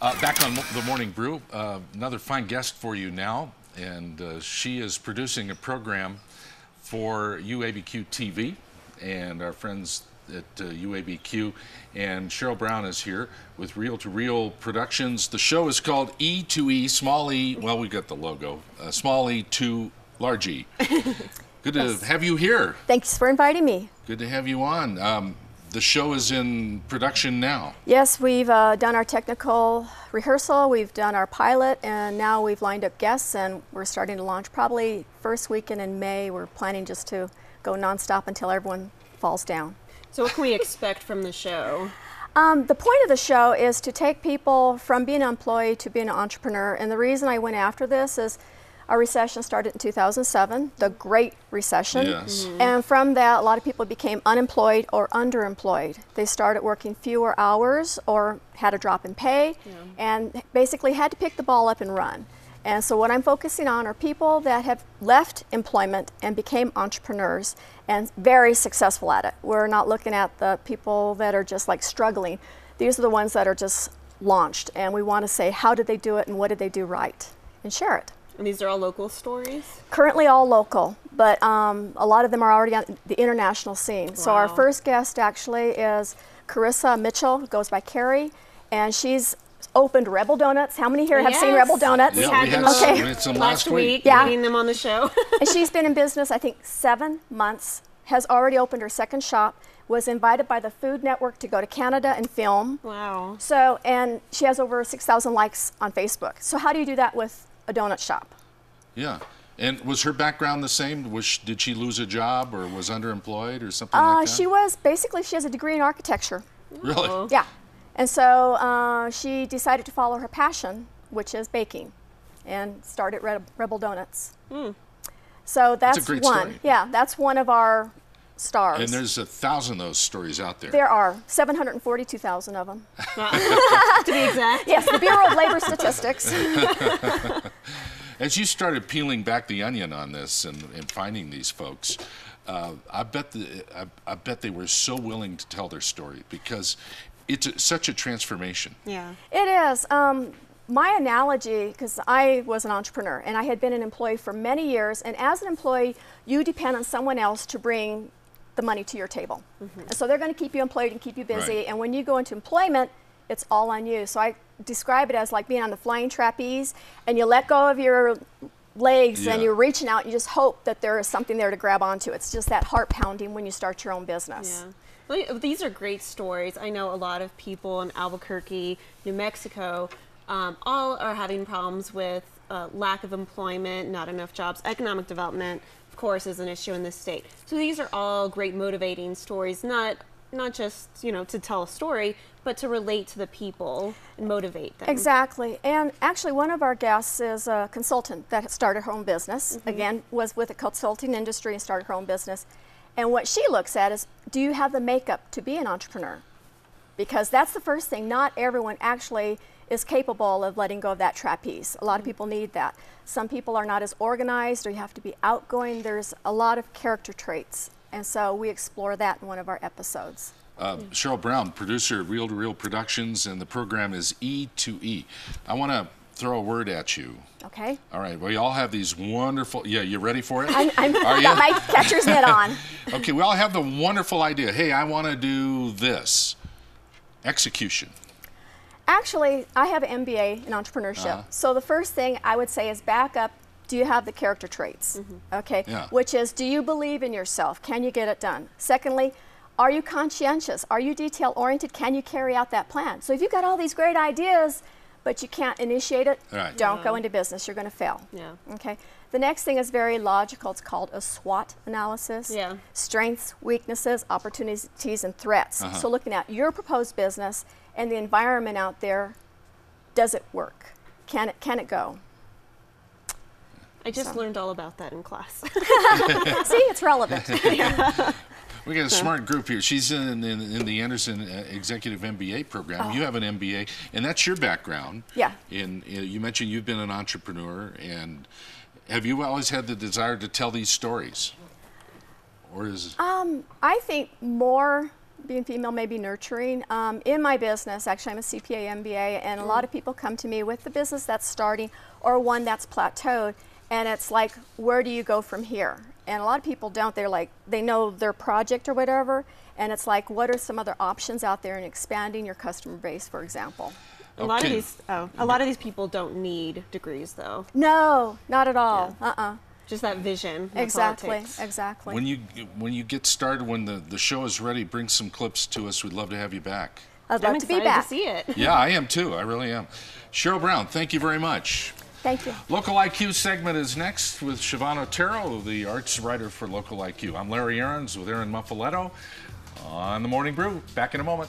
Back on the Morning Brew, another fine guest for you now, and she is producing a program for UABQ TV and our friends at UABQ, and Sheryl Brown is here with Reel to Reel Productions. The show is called E2E, small e, well, we got the logo, small e to large E. Good to have you here. Thanks for inviting me. Good to have you on. The show is in production now. Yes, we've done our technical rehearsal, we've done our pilot, and now we've lined up guests, and we're starting to launch probably first weekend in May. We're planning just to go nonstop until everyone falls down. So what can we expect from the show? The point of the show is to take people from being an employee to being an entrepreneur, and the reason I went after this is our recession started in 2007, the Great Recession. Yes. And from that, a lot of people became unemployed or underemployed. They started working fewer hours or had a drop in pay, and basically had to pick the ball up and run. And so what I'm focusing on are people that have left employment and became entrepreneurs and very successful at it. We're not looking at the people that are just like struggling. These are the ones that are just launched, and we want to say, how did they do it and what did they do right, and share it. And these are all local stories? Currently all local, but a lot of them are already on the international scene. Wow. So our first guest actually is Carissa Mitchell, who goes by Carrie, and she's opened Rebel Donuts. How many here have seen Rebel Donuts? Yeah, we had some last week. Meeting them on the show. And she's been in business, I think, 7 months, has already opened her second shop, was invited by the Food Network to go to Canada and film. Wow. So, and she has over 6,000 likes on Facebook. So how do you do that with a donut shop? Yeah. And was her background the same? Did she lose a job or was underemployed or something like that? She was, basically she has a degree in architecture. Really? Oh. Yeah. And so she decided to follow her passion, which is baking, and started Rebel Donuts. So that's a great one. story. Yeah, that's one of our stars. And there's 1,000 of those stories out there. There are 742,000 of them. To be exact. Yes, the Bureau of Labor Statistics. As you started peeling back the onion on this and finding these folks, I bet they were so willing to tell their story because it's such a transformation. Yeah. It is. My analogy, because I was an entrepreneur and I had been an employee for many years, and as an employee, you depend on someone else to bring the money to your table. And so they're going to keep you employed and keep you busy, Right. and when you go into employment, it's all on you. So I describe it as like being on the flying trapeze, and you let go of your legs and you're reaching out, and you just hope that there is something there to grab onto. It's just that heart pounding when you start your own business. Yeah. Well, these are great stories. I know a lot of people in Albuquerque, New Mexico, all are having problems with lack of employment, not enough jobs. Economic development, of course, is an issue in this state. So these are all great motivating stories, not just, you know, to tell a story, but to relate to the people and motivate them. Exactly. And actually one of our guests is a consultant that started her own business. Again, was with a consulting industry and started her own business. And what she looks at is, do you have the makeup to be an entrepreneur? Because that's the first thing. Not everyone actually is capable of letting go of that trapeze. A lot of people need that. Some people are not as organized, or you have to be outgoing. There's a lot of character traits. And so we explore that in one of our episodes. Sheryl Brown, producer of Reel to Reel Productions, and the program is E2E. I want to throw a word at you. Okay. All right. We all have these wonderful. Yeah, you ready for it? I've got my catcher's mitt on. Okay. We all have the wonderful idea. Hey, I want to do this. Execution. Actually, I have an MBA in entrepreneurship. So the first thing I would say is back up. Do you have the character traits? Okay. Yeah. Which is, do you believe in yourself? Can you get it done? Secondly, are you conscientious? Are you detail oriented? Can you carry out that plan? So if you've got all these great ideas, but you can't initiate it, don't go into business. You're going to fail. Yeah. Okay. The next thing is very logical. It's called a SWOT analysis. Yeah. Strengths, Weaknesses, opportunities, and threats. So looking at your proposed business and the environment out there, does it work? Can it go? I just learned all about that in class. See, it's relevant. We got a smart group here. She's in the Anderson Executive MBA program. You have an MBA, and that's your background. Yeah. And you mentioned you've been an entrepreneur, and have you always had the desire to tell these stories? Or is I think more being female may be nurturing. In my business, actually I'm a CPA MBA, and a lot of people come to me with the business that's starting or one that's plateaued, and it's like, where do you go from here? And a lot of people don't. They're like, they know their project or whatever, and it's like, what are some other options out there in expanding your customer base, for example? A lot of these people don't need degrees, though. No, not at all. Yeah. Just that vision. That's all it Exactly, takes. exactly. When you get started, when the show is ready, bring some clips to us. We'd love to have you back. I'd I'm love to be excited back. to see it. Yeah, I am too. I really am. Sheryl Brown, thank you very much. Thank you. Local IQ segment is next with Siobhan Otero, the arts writer for Local IQ. I'm Larry Aarons with Aaron Muffaletto on The Morning Brew. Back in a moment.